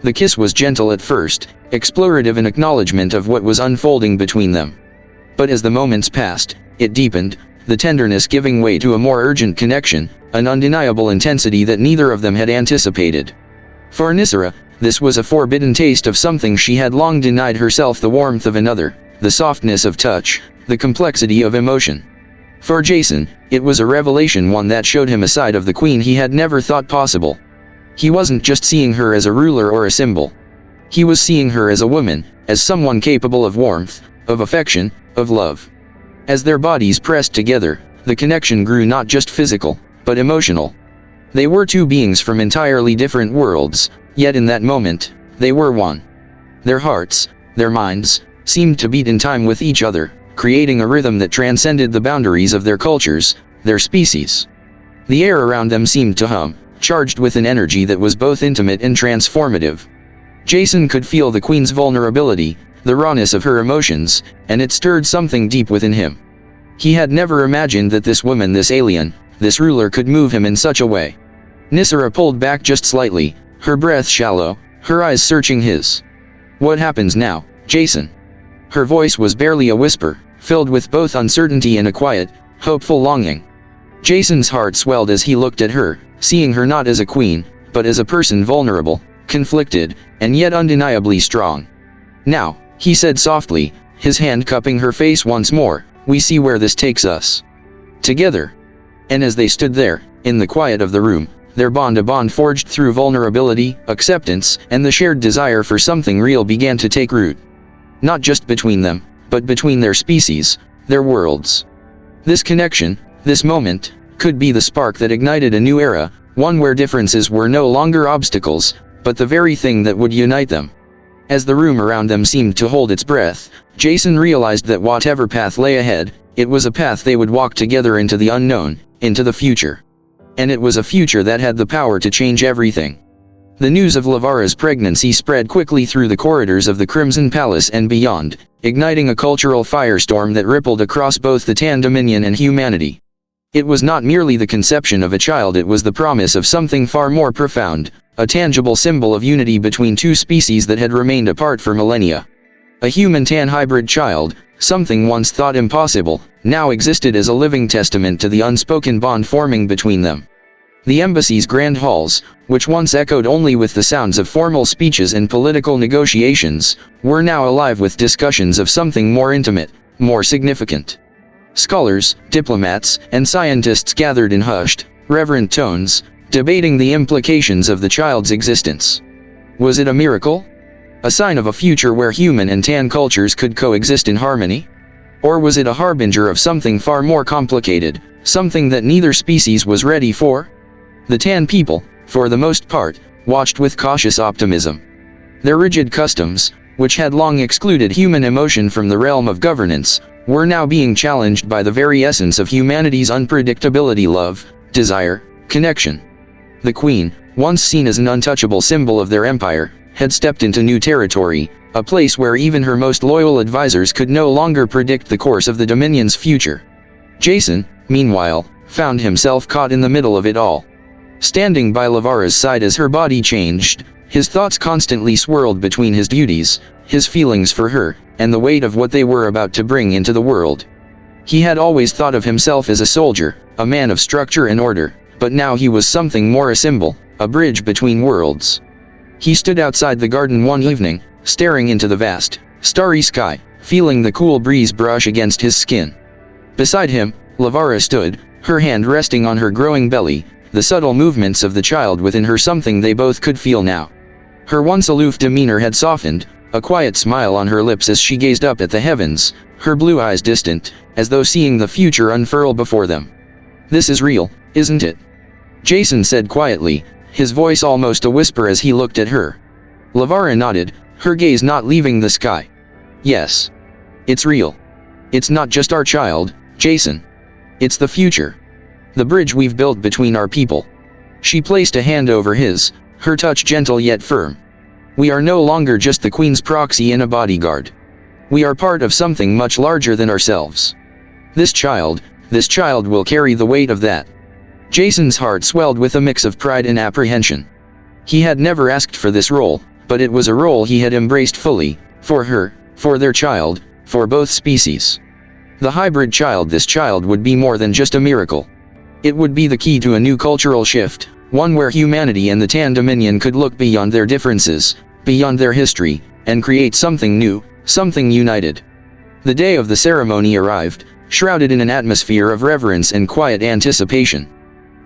The kiss was gentle at first, explorative in acknowledgement of what was unfolding between them. But as the moments passed, it deepened, the tenderness giving way to a more urgent connection, an undeniable intensity that neither of them had anticipated. For Nisera, this was a forbidden taste of something she had long denied herself, the warmth of another, the softness of touch, the complexity of emotion. For Jason, it was a revelation, one that showed him a side of the queen he had never thought possible. He wasn't just seeing her as a ruler or a symbol. He was seeing her as a woman, as someone capable of warmth, of affection, of love. As their bodies pressed together, the connection grew not just physical, but emotional. They were two beings from entirely different worlds, yet in that moment, they were one. Their hearts, their minds, seemed to beat in time with each other, creating a rhythm that transcended the boundaries of their cultures, their species. The air around them seemed to hum, charged with an energy that was both intimate and transformative. Jason could feel the Queen's vulnerability, the rawness of her emotions, and it stirred something deep within him. He had never imagined that this woman, this alien, this ruler could move him in such a way. Nysera pulled back just slightly, her breath shallow, her eyes searching his. "What happens now, Jason?" Her voice was barely a whisper, filled with both uncertainty and a quiet, hopeful longing. Jason's heart swelled as he looked at her, seeing her not as a queen, but as a person vulnerable, conflicted, and yet undeniably strong. "Now," he said softly, his hand cupping her face once more, "we see where this takes us. Together." And as they stood there, in the quiet of the room, their bond, a bond forged through vulnerability, acceptance, and the shared desire for something real, began to take root. Not just between them, but between their species, their worlds. This connection, this moment, could be the spark that ignited a new era, one where differences were no longer obstacles, but the very thing that would unite them. As the room around them seemed to hold its breath, Jason realized that whatever path lay ahead, it was a path they would walk together into the unknown, into the future. And it was a future that had the power to change everything. The news of Lavara's pregnancy spread quickly through the corridors of the Crimson Palace and beyond, igniting a cultural firestorm that rippled across both the Tan Dominion and humanity. It was not merely the conception of a child, it was the promise of something far more profound, a tangible symbol of unity between two species that had remained apart for millennia. A human-Tan hybrid child, something once thought impossible, now existed as a living testament to the unspoken bond forming between them. The embassy's grand halls, which once echoed only with the sounds of formal speeches and political negotiations, were now alive with discussions of something more intimate, more significant. Scholars, diplomats, and scientists gathered in hushed, reverent tones, debating the implications of the child's existence. Was it a miracle? A sign of a future where human and Tan cultures could coexist in harmony? Or was it a harbinger of something far more complicated, something that neither species was ready for? The Tan people, for the most part, watched with cautious optimism. Their rigid customs, which had long excluded human emotion from the realm of governance, were now being challenged by the very essence of humanity's unpredictability: love, desire, connection. The Queen, once seen as an untouchable symbol of their empire, had stepped into new territory, a place where even her most loyal advisors could no longer predict the course of the Dominion's future. Jason, meanwhile, found himself caught in the middle of it all. Standing by Lavara's side as her body changed, his thoughts constantly swirled between his duties, his feelings for her, and the weight of what they were about to bring into the world. He had always thought of himself as a soldier, a man of structure and order, but now he was something more: a symbol, a bridge between worlds. He stood outside the garden one evening, staring into the vast, starry sky, feeling the cool breeze brush against his skin. Beside him, Lavara stood, her hand resting on her growing belly, the subtle movements of the child within her something they both could feel now. Her once aloof demeanor had softened, a quiet smile on her lips as she gazed up at the heavens, her blue eyes distant, as though seeing the future unfurl before them. "This is real, isn't it?" Jason said quietly, his voice almost a whisper as he looked at her. Lavara nodded, her gaze not leaving the sky. "Yes. It's real. It's not just our child, Jason. It's the future. The bridge we've built between our people." She placed a hand over his, her touch gentle yet firm. "We are no longer just the Queen's proxy and a bodyguard. We are part of something much larger than ourselves. This child will carry the weight of that." Jason's heart swelled with a mix of pride and apprehension. He had never asked for this role, but it was a role he had embraced fully, for her, for their child, for both species. The hybrid child, this child would be more than just a miracle. It would be the key to a new cultural shift, one where humanity and the Tan Dominion could look beyond their differences, beyond their history, and create something new, something united. The day of the ceremony arrived, shrouded in an atmosphere of reverence and quiet anticipation.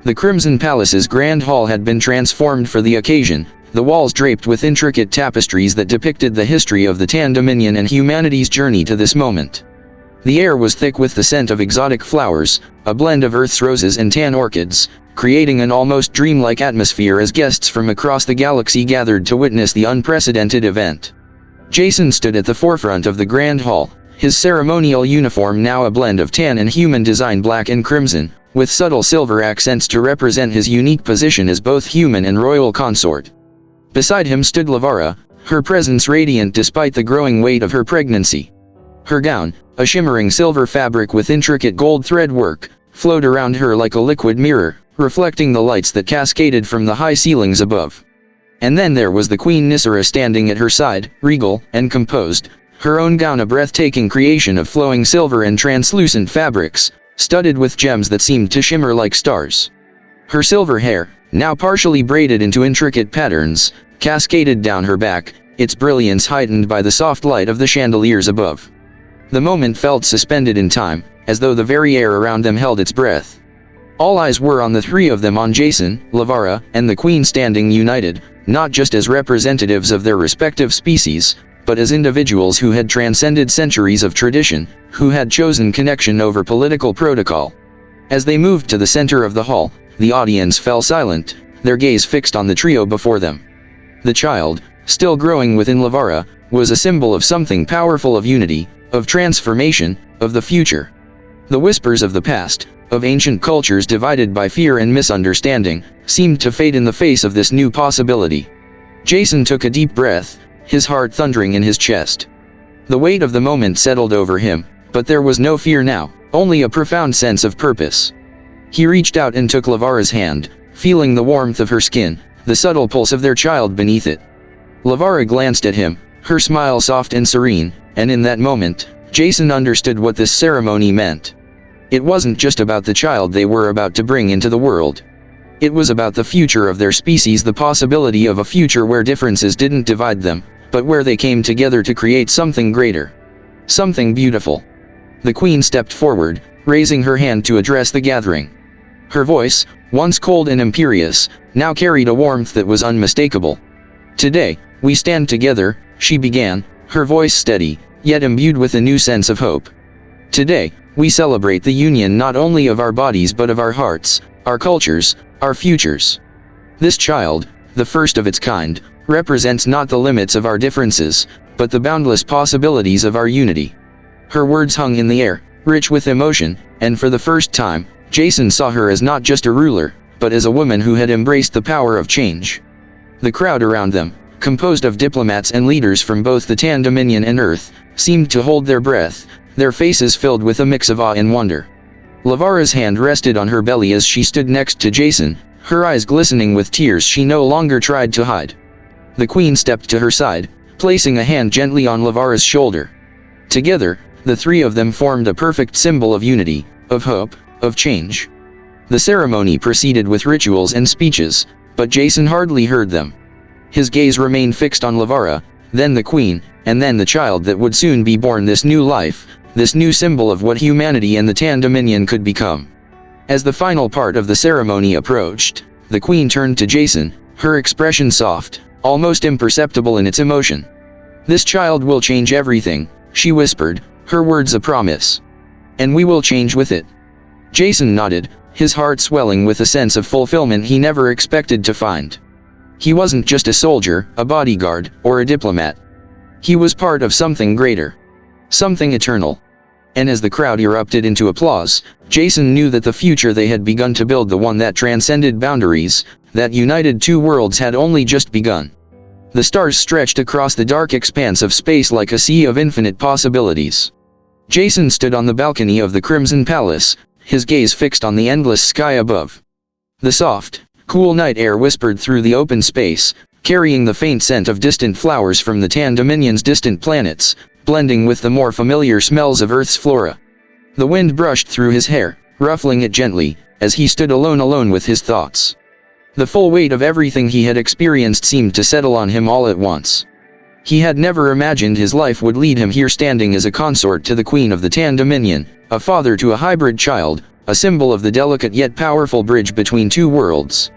The Crimson Palace's grand hall had been transformed for the occasion, the walls draped with intricate tapestries that depicted the history of the Tan Dominion and humanity's journey to this moment. The air was thick with the scent of exotic flowers, a blend of Earth's roses and tan orchids, creating an almost dreamlike atmosphere as guests from across the galaxy gathered to witness the unprecedented event. Jason stood at the forefront of the Grand Hall, his ceremonial uniform now a blend of tan and human design black and crimson, with subtle silver accents to represent his unique position as both human and royal consort. Beside him stood Lavara, her presence radiant despite the growing weight of her pregnancy. Her gown, a shimmering silver fabric with intricate gold thread work, flowed around her like a liquid mirror, reflecting the lights that cascaded from the high ceilings above. And then there was the Queen Nysera standing at her side, regal and composed, her own gown a breathtaking creation of flowing silver and translucent fabrics, studded with gems that seemed to shimmer like stars. Her silver hair, now partially braided into intricate patterns, cascaded down her back, its brilliance heightened by the soft light of the chandeliers above. The moment felt suspended in time, as though the very air around them held its breath. All eyes were on the three of them, on Jason, Lavara, and the Queen, standing united, not just as representatives of their respective species, but as individuals who had transcended centuries of tradition, who had chosen connection over political protocol. As they moved to the center of the hall, the audience fell silent, their gaze fixed on the trio before them. The child, still growing within Lavara, was a symbol of something powerful, of unity, of transformation, of the future. The whispers of the past, of ancient cultures divided by fear and misunderstanding, seemed to fade in the face of this new possibility. Jason took a deep breath, his heart thundering in his chest. The weight of the moment settled over him, but there was no fear now, only a profound sense of purpose. He reached out and took Lavara's hand, feeling the warmth of her skin, the subtle pulse of their child beneath it. Lavara glanced at him, her smile soft and serene, and in that moment, Jason understood what this ceremony meant. It wasn't just about the child they were about to bring into the world. It was about the future of their species, the possibility of a future where differences didn't divide them, but where they came together to create something greater. Something beautiful. The Queen stepped forward, raising her hand to address the gathering. Her voice, once cold and imperious, now carried a warmth that was unmistakable. "Today, we stand together," she began, her voice steady, yet imbued with a new sense of hope. "Today, we celebrate the union not only of our bodies but of our hearts, our cultures, our futures. This child, the first of its kind, represents not the limits of our differences, but the boundless possibilities of our unity." Her words hung in the air, rich with emotion, and for the first time, Jason saw her as not just a ruler, but as a woman who had embraced the power of change. The crowd around them, composed of diplomats and leaders from both the Tan Dominion and Earth, seemed to hold their breath, their faces filled with a mix of awe and wonder. Lavara's hand rested on her belly as she stood next to Jason, her eyes glistening with tears she no longer tried to hide. The Queen stepped to her side, placing a hand gently on Lavara's shoulder. Together, the three of them formed a perfect symbol of unity, of hope, of change. The ceremony proceeded with rituals and speeches, but Jason hardly heard them. His gaze remained fixed on Lavara, then the Queen, and then the child that would soon be born, this new life, this new symbol of what humanity and the Tan Dominion could become. As the final part of the ceremony approached, the Queen turned to Jason, her expression soft, almost imperceptible in its emotion. "This child will change everything," she whispered, her words a promise. "And we will change with it." Jason nodded, his heart swelling with a sense of fulfillment he never expected to find. He wasn't just a soldier, a bodyguard, or a diplomat. He was part of something greater. Something eternal. And as the crowd erupted into applause, Jason knew that the future they had begun to build, the one that transcended boundaries, that united two worlds, had only just begun. The stars stretched across the dark expanse of space like a sea of infinite possibilities. Jason stood on the balcony of the Crimson Palace, his gaze fixed on the endless sky above. The soft, cool night air whispered through the open space, carrying the faint scent of distant flowers from the Tan Dominion's distant planets, blending with the more familiar smells of Earth's flora. The wind brushed through his hair, ruffling it gently, as he stood alone with his thoughts. The full weight of everything he had experienced seemed to settle on him all at once. He had never imagined his life would lead him here, standing as a consort to the Queen of the Tan Dominion, a father to a hybrid child, a symbol of the delicate yet powerful bridge between two worlds.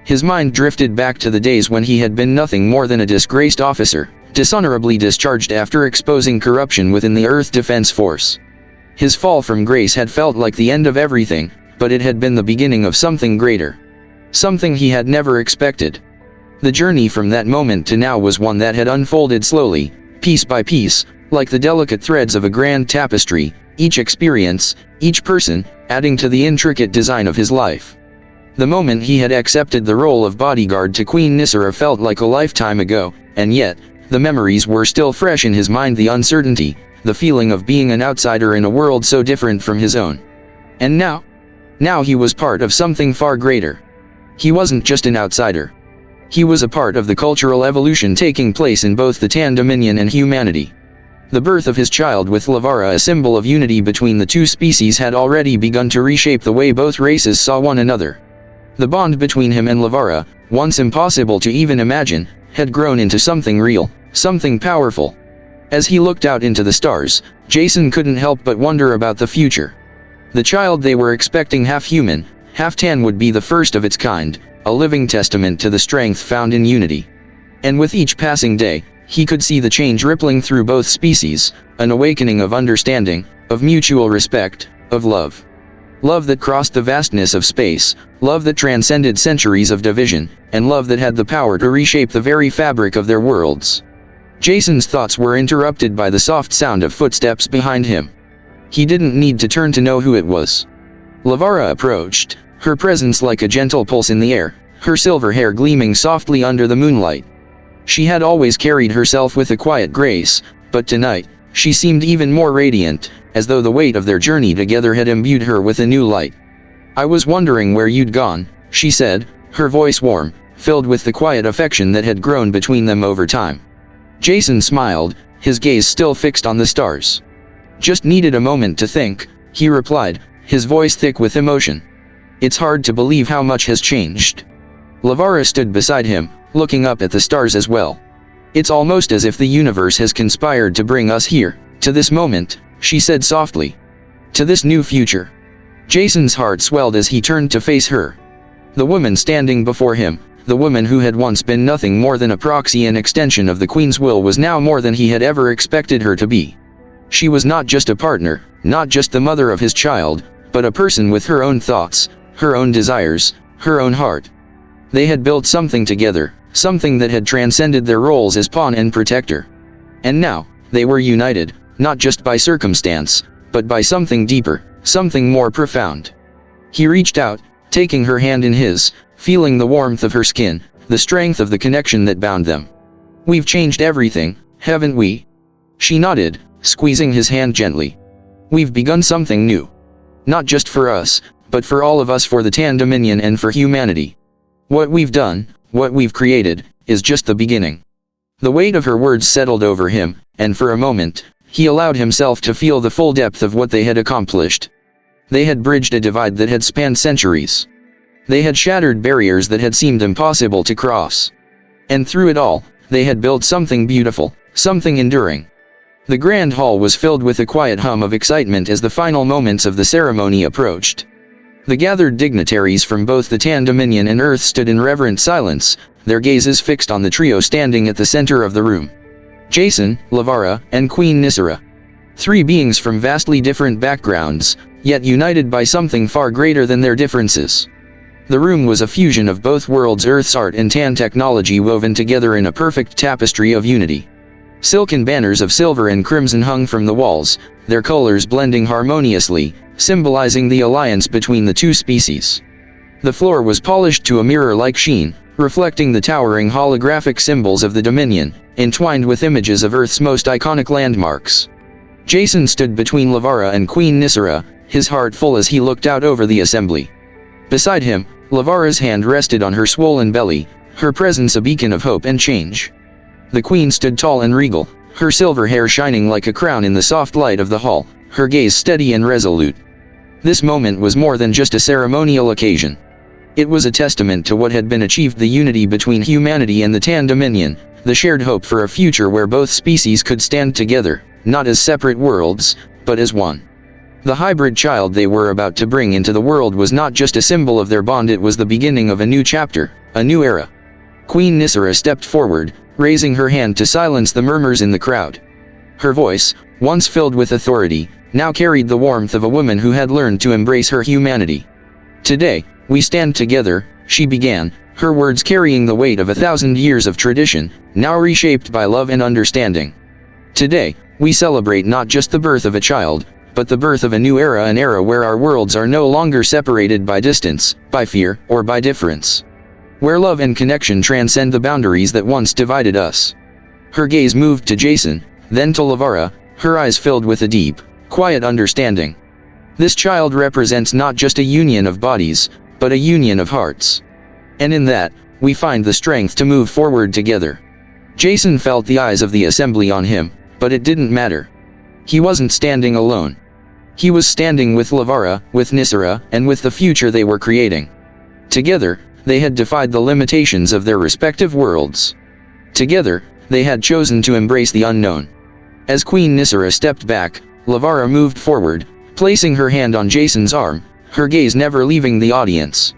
His mind drifted back to the days when he had been nothing more than a disgraced officer, dishonorably discharged after exposing corruption within the Earth Defense Force. His fall from grace had felt like the end of everything, but it had been the beginning of something greater. Something he had never expected. The journey from that moment to now was one that had unfolded slowly, piece by piece, like the delicate threads of a grand tapestry, each experience, each person, adding to the intricate design of his life. The moment he had accepted the role of bodyguard to Queen Nisera felt like a lifetime ago, and yet, the memories were still fresh in his mind, the uncertainty, the feeling of being an outsider in a world so different from his own. And now? Now he was part of something far greater. He wasn't just an outsider. He was a part of the cultural evolution taking place in both the Tan Dominion and humanity. The birth of his child with Lavara, a symbol of unity between the two species, had already begun to reshape the way both races saw one another. The bond between him and Lavara, once impossible to even imagine, had grown into something real, something powerful. As he looked out into the stars, Jason couldn't help but wonder about the future. The child they were expecting, half human, half Tan, would be the first of its kind, a living testament to the strength found in unity. And with each passing day, he could see the change rippling through both species, an awakening of understanding, of mutual respect, of love. Love that crossed the vastness of space, love that transcended centuries of division, and love that had the power to reshape the very fabric of their worlds. Jason's thoughts were interrupted by the soft sound of footsteps behind him. He didn't need to turn to know who it was. Lavara approached, her presence like a gentle pulse in the air, her silver hair gleaming softly under the moonlight. She had always carried herself with a quiet grace, but tonight, she seemed even more radiant, as though the weight of their journey together had imbued her with a new light. "I was wondering where you'd gone," she said, her voice warm, filled with the quiet affection that had grown between them over time. Jason smiled, his gaze still fixed on the stars. "Just needed a moment to think," he replied, his voice thick with emotion. "It's hard to believe how much has changed." Lavara stood beside him, looking up at the stars as well. "It's almost as if the universe has conspired to bring us here, to this moment," she said softly. "To this new future." Jason's heart swelled as he turned to face her. The woman standing before him, the woman who had once been nothing more than a proxy and extension of the Queen's will, was now more than he had ever expected her to be. She was not just a partner, not just the mother of his child, but a person with her own thoughts, her own desires, her own heart. They had built something together, something that had transcended their roles as pawn and protector. And now, they were united, not just by circumstance, but by something deeper, something more profound. He reached out, taking her hand in his, feeling the warmth of her skin, the strength of the connection that bound them. "We've changed everything, haven't we?" She nodded, squeezing his hand gently. "We've begun something new. Not just for us, but for all of us, for the Tan Dominion and for humanity. What we've done, what we've created, is just the beginning." The weight of her words settled over him, and for a moment, he allowed himself to feel the full depth of what they had accomplished. They had bridged a divide that had spanned centuries. They had shattered barriers that had seemed impossible to cross. And through it all, they had built something beautiful, something enduring. The grand hall was filled with a quiet hum of excitement as the final moments of the ceremony approached. The gathered dignitaries from both the Tan Dominion and Earth stood in reverent silence, their gazes fixed on the trio standing at the center of the room. Jason, Lavara, and Queen Nisera. Three beings from vastly different backgrounds, yet united by something far greater than their differences. The room was a fusion of both worlds, Earth's art and Tan technology woven together in a perfect tapestry of unity. Silken banners of silver and crimson hung from the walls, their colors blending harmoniously, symbolizing the alliance between the two species. The floor was polished to a mirror-like sheen, reflecting the towering holographic symbols of the Dominion, entwined with images of Earth's most iconic landmarks. Jason stood between Lavara and Queen Nisera, his heart full as he looked out over the assembly. Beside him, Lavara's hand rested on her swollen belly, her presence a beacon of hope and change. The Queen stood tall and regal, her silver hair shining like a crown in the soft light of the hall, her gaze steady and resolute. This moment was more than just a ceremonial occasion. It was a testament to what had been achieved, the unity between humanity and the Tan Dominion, the shared hope for a future where both species could stand together, not as separate worlds, but as one. The hybrid child they were about to bring into the world was not just a symbol of their bond, it was the beginning of a new chapter, a new era. Queen Nisera stepped forward, raising her hand to silence the murmurs in the crowd. Her voice, once filled with authority, now carried the warmth of a woman who had learned to embrace her humanity. "Today, we stand together," she began, her words carrying the weight of 1,000 years of tradition, now reshaped by love and understanding. "Today, we celebrate not just the birth of a child, but the birth of a new era, an era where our worlds are no longer separated by distance, by fear, or by difference. Where love and connection transcend the boundaries that once divided us." Her gaze moved to Jason, then to Lavara, her eyes filled with a deep, quiet understanding. This child represents not just a union of bodies, but a union of hearts. And in that, we find the strength to move forward together. Jason felt the eyes of the assembly on him, but it didn't matter. He wasn't standing alone. He was standing with Lavara, with Nisera, and with the future they were creating. Together, they had defied the limitations of their respective worlds. Together, they had chosen to embrace the unknown. As Queen Nisera stepped back, Lavara moved forward, placing her hand on Jason's arm, her gaze never leaving the audience.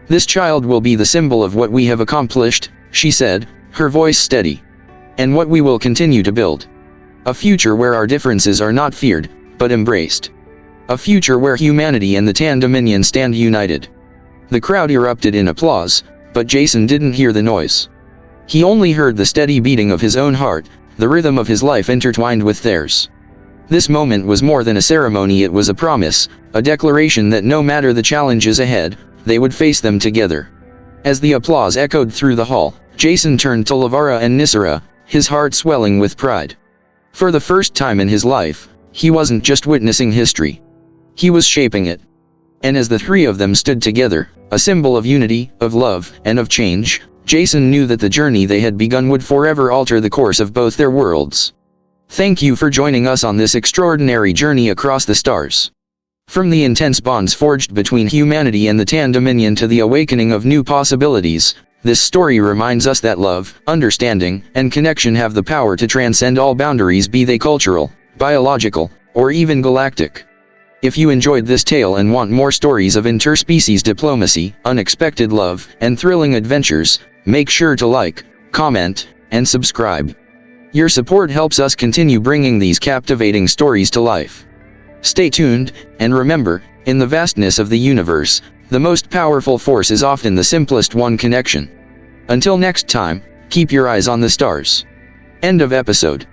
"This child will be the symbol of what we have accomplished," she said, her voice steady. "And what we will continue to build. A future where our differences are not feared, but embraced. A future where humanity and the Tan Dominion stand united." The crowd erupted in applause, but Jason didn't hear the noise. He only heard the steady beating of his own heart, the rhythm of his life intertwined with theirs. This moment was more than a ceremony, it was a promise, a declaration that no matter the challenges ahead, they would face them together. As the applause echoed through the hall, Jason turned to Lavara and Nisera, his heart swelling with pride. For the first time in his life, he wasn't just witnessing history. He was shaping it. And as the three of them stood together, a symbol of unity, of love, and of change, Jason knew that the journey they had begun would forever alter the course of both their worlds. Thank you for joining us on this extraordinary journey across the stars. From the intense bonds forged between humanity and the Tan Dominion to the awakening of new possibilities, this story reminds us that love, understanding, and connection have the power to transcend all boundaries, be they cultural, biological, or even galactic. If you enjoyed this tale and want more stories of interspecies diplomacy, unexpected love, and thrilling adventures, make sure to like, comment, and subscribe. Your support helps us continue bringing these captivating stories to life. Stay tuned, and remember, in the vastness of the universe, the most powerful force is often the simplest one: connection. Until next time, keep your eyes on the stars. End of episode.